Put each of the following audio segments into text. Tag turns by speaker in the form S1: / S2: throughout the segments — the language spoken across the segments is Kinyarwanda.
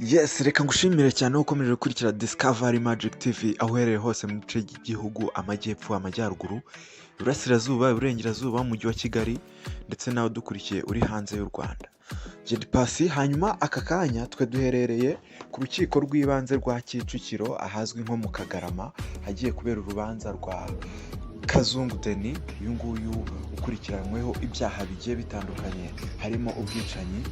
S1: Yes, reka ngushimire cyane ukomeje gukurikira Discovery Magic TV aho uherereye hose mu bice by'igihugu, amajyepfo, amajyaruguru, iburasirazuba, iburengerazuba, mu mujyi wa Kigali ndetse nawe dukurikiye uri hanze y'u Rwanda. Jedi Pasi, hanyuma aka kanya twe duherereye ku rukiko rw'ibanze rwa Kicukiro ahazwi nko mu Kagarama, hagiye kubera urubanza rwa Kazungu Denis, uyu nguyu ukurikiranyweho ibyaha bigiye bitandukanye harimo ubwicanyi.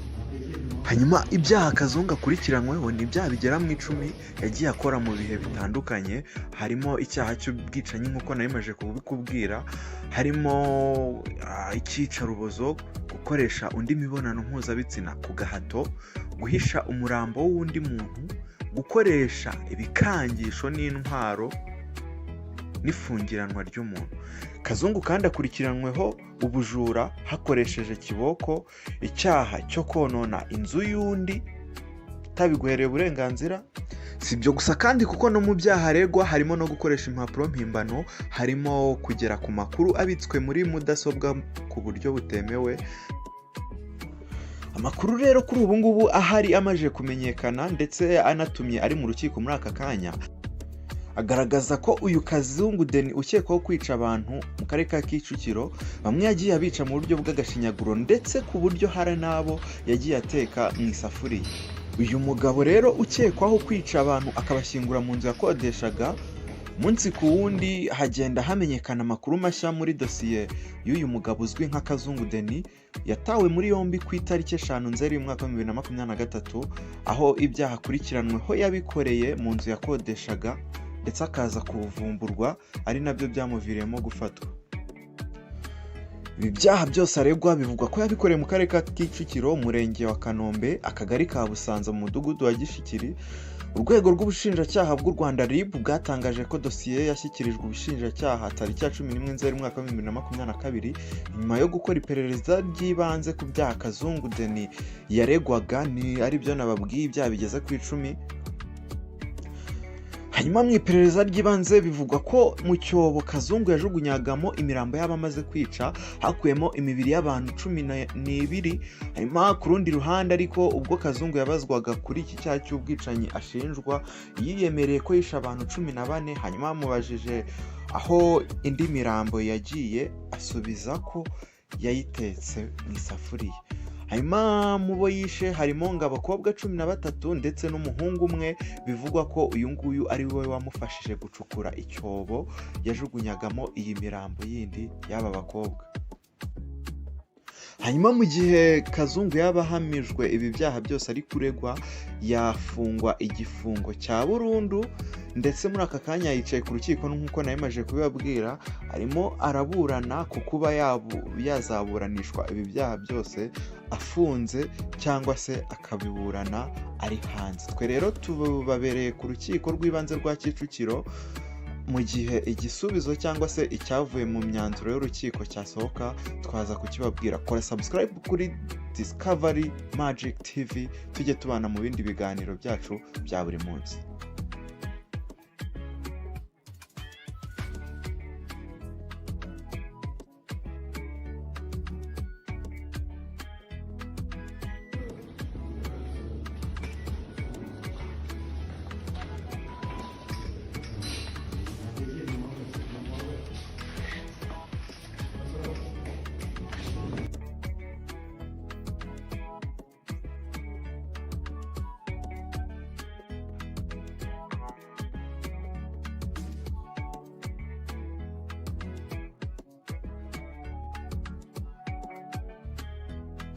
S1: Hanyuma ibyaha Kazungu akurikiranyweho ni ibyaha bigera mu 10 yagiye akora mu bihe bitandukanye, harimo icyaha cy'ubwicanyi nk'uko narimaje kubikubwira, harimo icyicarubozo, gukoresha undi mibonano mpuzabitsina ku gahato, guhisha umurambo w'undi muntu, gukoresha ibikangisho n'intwaro n'ifungiranwa ry'umuntu. Kazungu kandi akurikiranyweho ubujura hakoresheje kiboko, icyaha cyo konona inzu y'undi utabiguhereye uburenganzira. Si ibyo gusa kandi kuko no mu byaha aregwa harimo no gukoresha impapuro mpimbano, harimo kugera ku makuru abitswe muri mudasobwa ku buryo butemewe. Amakuru rero kuri ubu ngubu ahari amaze kumenyekana ndetse anatumye ari mu rukiko muri aka kanya, agaragaza ko uyu Kazungu Denis ukekwaho kwica abantu mu karere ka Kicukiro, bamwe yagiye abica mu buryo bw'agashinyaguro ndetse ku buryo hari n'abo yagiye ateka mu isafuriya. Uyu mugabo rero ukekwaho kwica abantu akabashyingura mu nzu yakodeshaga, umunsi ku wundi hagenda hamenyekana amakuru mashya muri dosiye y'uyu mugabo uzwi nka Kazungu Denis, yatawe muri yombi ku itariki 5 Nzeri mu mwaka wa 2023, aho ibyaha akurikiranweho yabikoreye mu nzu yakodeshaga ndetse akaza kuvumburwa ari nabyo byamuviriyemo gufatwa. Ibi byaha byose aregwa bivugwa ko yabikoreye mu karere ka Kicukiro, umurenge wa Kanombe, akagari ka Busanza, mu mudugudu wa Gishikiri. Urwego rw'ubushinjacyaha bw'u Rwanda RIB bwatangaje ko dosiye yashyikirijwe ubushinjacyaha tariki ya 11 Nzeri mu mwaka wa 2022 nyuma yo gukora iperereza ry'ibanze ku byaha Kazungu Denis yaregwaga, ni ari byo nababwiye, ibyaha bigeze ku 10. Hanyuma mu iperereza ry'ibanze bivugwa ko mu cyobo Kazungu yajugunyagamo imirambo y'abamaze kwica hakuyemo imibiri y'abantu 12. Hanyuma ku rundi ruhande ariko ubwo Kazungu yabazwaga kuri iki cyaha cy'ubwicanyi ashinjwa, yiyemereye ko yishe abantu 14. Hanyuma bamubajije aho indi mirambo yagiye, asubiza ko yayitetse mu isafuriya. Hanyuma mu bo yishe harimo abakobwa 13 ndetse n'umuhungu umwe, bivugwa ko uyu nguyu ari we wamufashije gucukura icyobo yajugunyagamo iyi mirambo yindi y'aba bakobwa. Hanyuma mu gihe Kazungu yaba ahamijwe ibi byaha byose ari kuregwa, yafungwa igifungo cya burundu ndetse muri aka kanya yicaye ku rukiko nk'uko narimaje kubibabwira, arimo araburana ku kuba yazaburanishwa ibi byaha byose afunze cyangwa se akabiburana ari hanze. Twe rero tubabereye ku rukiko rw'ibanze rwa Kicukiro, mu gihe igisubizo cyangwa se icyavuye mu myanzuro y'urukiko cyasohoka twaza kukibabwira. Kora subscribe kuri Discovery Magic TV tujye tubana mu bindi biganiro byacu bya buri munsi.